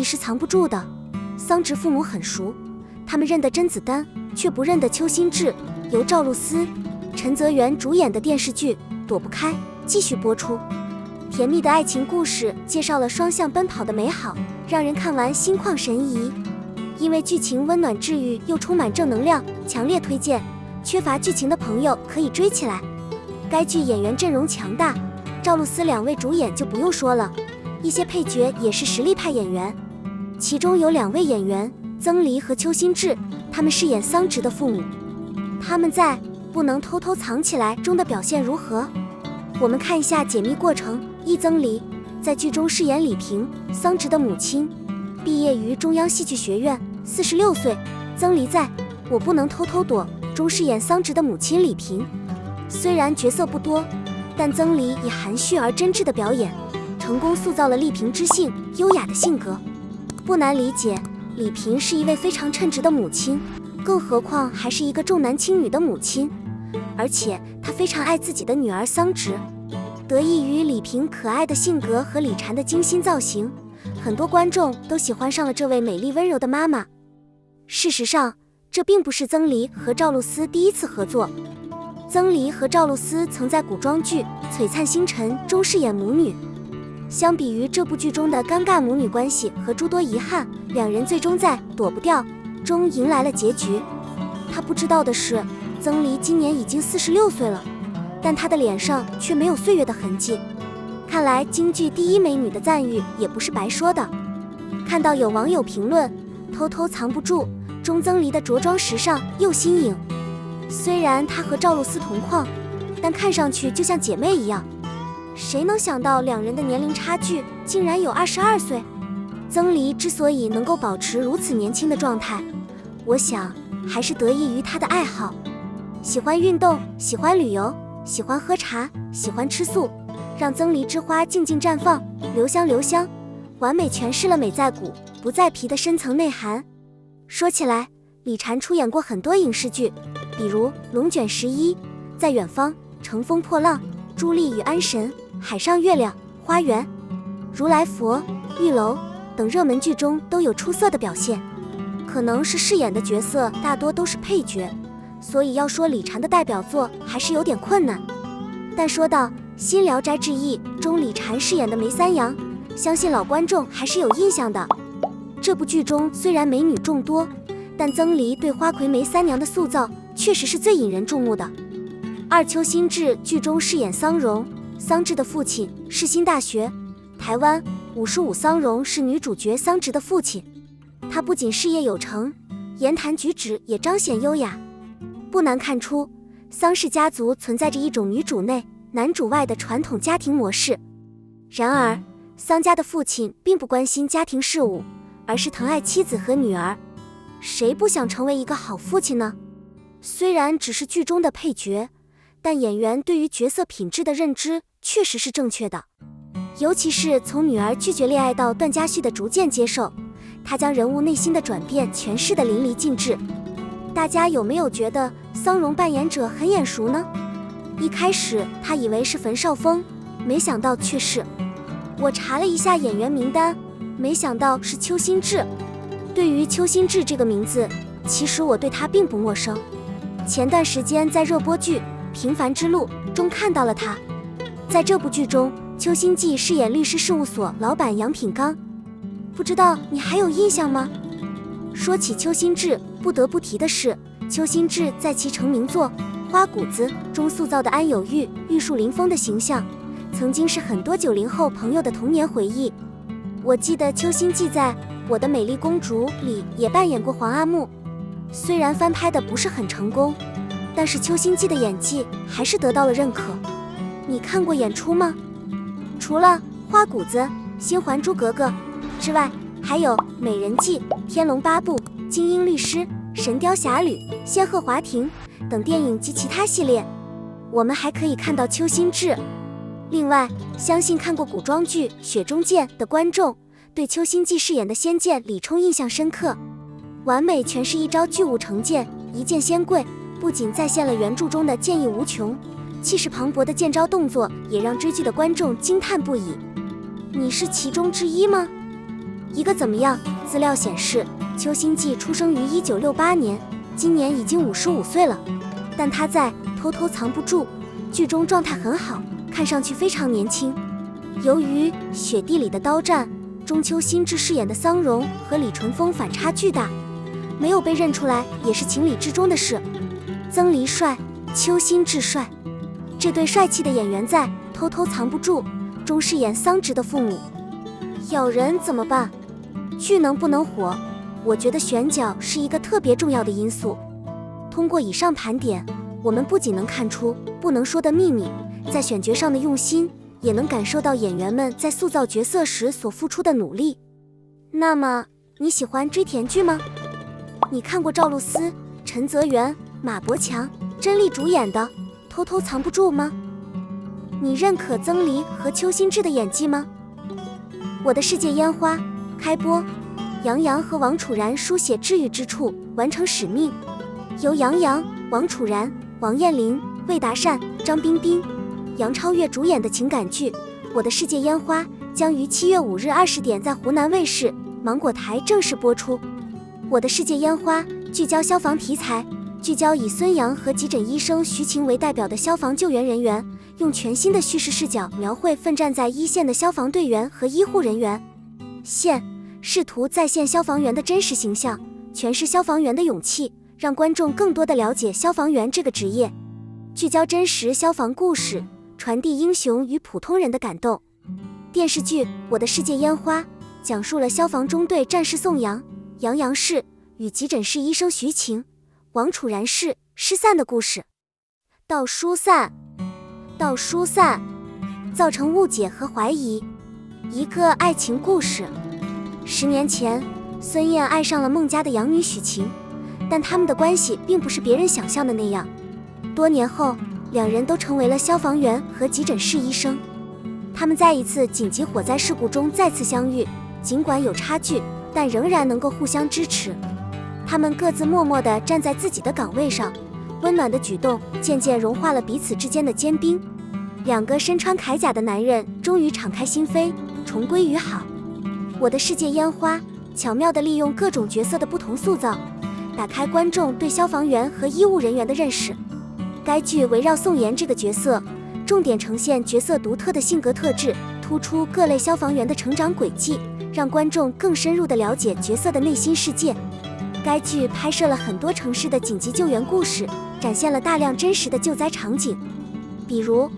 是藏不住的。桑植父母很熟，他们认得甄子丹，却不认得邱心志。由赵露思、陈泽元主演的电视剧《躲不开》继续播出。甜蜜的爱情故事介绍了双向奔跑的美好，让人看完心旷神怡。因为剧情温暖治愈又充满正能量，强烈推荐。缺乏剧情的朋友可以追起来。该剧演员阵容强大，赵露思2位主演就不用说了，一些配角也是实力派演员。其中有2位演员曾黎和邱心志，他们饰演桑植的父母。他们在《不能偷偷藏起来》中的表现如何？我们看一下解密过程。曾黎在剧中饰演李萍，桑植的母亲，毕业于中央戏剧学院，46岁。曾黎在《我不能偷偷躲》中饰演桑植的母亲李萍。虽然角色不多，但曾黎以含蓄而真挚的表演，成功塑造了丽萍知性优雅的性格。不难理解，李萍是一位非常称职的母亲，更何况还是一个重男轻女的母亲，而且她非常爱自己的女儿桑植。得益于李萍可爱的性格和李婵的精心造型，很多观众都喜欢上了这位美丽温柔的妈妈。事实上，这并不是曾黎和赵露思第一次合作。曾黎和赵露思曾在古装剧《璀璨星辰》中饰演母女。相比于这部剧中的尴尬母女关系和诸多遗憾，两人最终在《躲不掉》中迎来了结局。他不知道的是，曾黎今年已经46岁了，但她的脸上却没有岁月的痕迹。看来京剧第一美女的赞誉也不是白说的。看到有网友评论偷偷藏不住中曾黎的着装时尚又新颖，虽然她和赵露思同框，但看上去就像姐妹一样。谁能想到两人的年龄差距竟然有22岁？曾黎之所以能够保持如此年轻的状态，我想还是得益于她的爱好。喜欢运动，喜欢旅游，喜欢喝茶，喜欢吃素，让曾黎之花静静绽放，留香留香，完美诠释了美在骨不在皮的深层内涵。说起来，李婵出演过很多影视剧，比如《龙卷11》、在远方、乘风破浪、朱莉与安神、海上月亮、花园、如来佛、玉楼等热门剧中都有出色的表现。可能是饰演的角色大多都是配角，所以要说李婵的代表作还是有点困难。但说到《新聊斋志异》中李婵饰演的梅三阳，相信老观众还是有印象的。这部剧中虽然美女众多，但曾黎对花魁梅三娘的塑造确实是最引人注目的。邱心志剧中饰演桑荣，桑稚的父亲世新大学台湾55桑荣是女主角桑植的父亲。他不仅事业有成，言谈举止也彰显优雅。不难看出，桑氏家族存在着一种女主内男主外的传统家庭模式。然而桑家的父亲并不关心家庭事务，而是疼爱妻子和女儿。谁不想成为一个好父亲呢？虽然只是剧中的配角，但演员对于角色品质的认知确实是正确的。尤其是从女儿拒绝恋爱到段嘉许的逐渐接受，他将人物内心的转变诠释得淋漓尽致。大家有没有觉得桑荣扮演者很眼熟呢？一开始他以为是冯绍峰，没想到却是……我查了一下演员名单，没想到是邱心志。对于邱心志这个名字，其实我对他并不陌生。前段时间在热播剧《平凡之路》中看到了他。在这部剧中，邱心计饰演律师事务所老板杨品刚，不知道你还有印象吗？说起邱心志，不得不提的是邱心志在其成名作《花谷子》中塑造的安有玉、玉树临风的形象，曾经是很多90后朋友的童年回忆。我记得邱心计在《我的美丽公主》里也扮演过皇阿木，虽然翻拍的不是很成功，但是邱心计的演技还是得到了认可。你看过演出吗？除了花谷子、新还珠格格之外，还有美人计、天龙八部、精英律师、神雕侠侣、仙鹤华庭等电影及其他系列，我们还可以看到邱心志。另外，相信看过古装剧《雪中剑》的观众对邱心计饰演的仙剑李冲印象深刻，完美诠释一招巨物成剑，一剑仙贵，不仅再现了原著中的剑意无穷，气势磅礴的剑招动作也让追剧的观众惊叹不已。你是其中之一吗？一个怎么样？资料显示，邱心计出生于1968年，今年已经55岁了。但他在《偷偷藏不住》剧中状态很好，看上去非常年轻。由于雪地里的刀战中，邱心志饰演的桑荣和李淳风反差巨大，没有被认出来也是情理之中的事。曾黎帅，邱心志帅，这对帅气的演员在《偷偷藏不住》中饰演桑植的父母。咬人怎么办？剧能不能火？我觉得选角是一个特别重要的因素。通过以上盘点，我们不仅能看出不能说的秘密在选角上的用心，也能感受到演员们在塑造角色时所付出的努力。那么，你喜欢追甜剧吗？你看过赵露思、陈泽元、马伯强、甄丽主演的《偷偷藏不住》吗？你认可曾黎和邱心志的演技吗？我的世界烟花开播，杨洋和王楚然书写治愈之处，完成使命。由杨洋、王楚然、王彦霖、魏达善、张彬彬、杨超越主演的情感剧《我的世界烟花》将于7月5日20点在湖南卫视、芒果台正式播出。《我的世界烟花》聚焦消防题材，聚焦以孙杨和急诊医生徐晴为代表的消防救援人员，用全新的叙事视角描绘奋战在一线的消防队员和医护人员。试图再现消防员的真实形象，诠释消防员的勇气，让观众更多地了解消防员这个职业。聚焦真实消防故事，传递英雄与普通人的感动。电视剧《我的世界烟花》讲述了消防中队战士宋阳、杨洋氏与急诊室医生徐晴、王楚然氏失散的故事。到疏散，造成误解和怀疑。一个爱情故事。10年前，孙燕爱上了孟家的养女许晴，但他们的关系并不是别人想象的那样。多年后，两人都成为了消防员和急诊室医生。他们在一次紧急火灾事故中再次相遇，尽管有差距，但仍然能够互相支持。他们各自默默地站在自己的岗位上，温暖的举动渐渐融化了彼此之间的坚冰。两个身穿铠甲的男人终于敞开心扉，重归于好。我的世界烟花巧妙地利用各种角色的不同塑造，打开观众对消防员和医务人员的认识。该剧围绕宋妍这个角色，重点呈现角色独特的性格特质，突出各类消防员的成长轨迹，让观众更深入地了解角色的内心世界。该剧拍摄了很多城市的紧急救援故事，展现了大量真实的救灾场景。比如，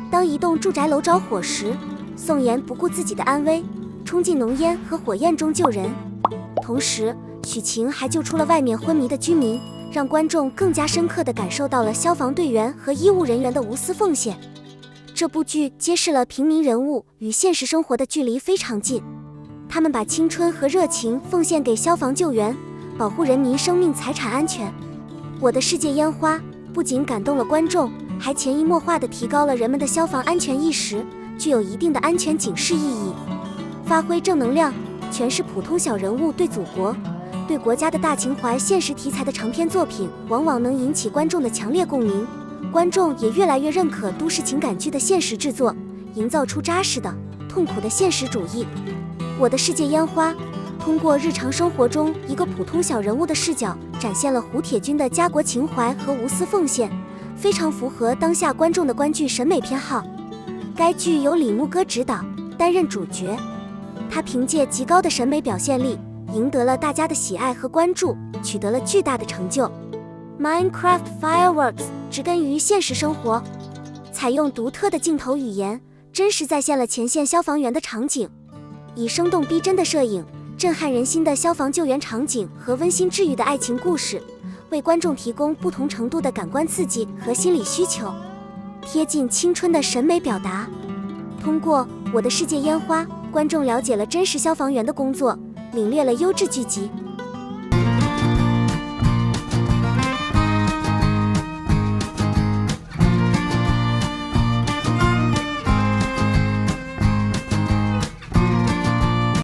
当一栋住宅楼着火时，宋妍不顾自己的安危，冲进浓烟和火焰中救人。同时，许晴还救出了外面昏迷的居民，让观众更加深刻地感受到了消防队员和医务人员的无私奉献。这部剧揭示了平民人物与现实生活的距离非常近，他们把青春和热情奉献给消防救援，保护人民生命财产安全。我的世界烟花不仅感动了观众，还潜移默化地提高了人们的消防安全意识，具有一定的安全警示意义。发挥正能量，诠释普通小人物对祖国、对国家的大情怀。现实题材的长篇作品往往能引起观众的强烈共鸣，观众也越来越认可都市情感剧的现实制作，营造出扎实的、痛苦的现实主义。我的世界烟花通过日常生活中一个普通小人物的视角，展现了胡铁军的家国情怀和无私奉献，非常符合当下观众的观剧审美偏好。该剧由李牧歌执导，担任主角。他凭借极高的审美表现力，赢得了大家的喜爱和关注，取得了巨大的成就。Minecraft Fireworks 植根于现实生活，采用独特的镜头语言，真实再现了前线消防员的场景，以生动逼真的摄影、震撼人心的消防救援场景和温馨治愈的爱情故事，为观众提供不同程度的感官刺激和心理需求。贴近青春的审美表达，通过《我的世界烟花》，观众了解了真实消防员的工作，领略了优质剧集，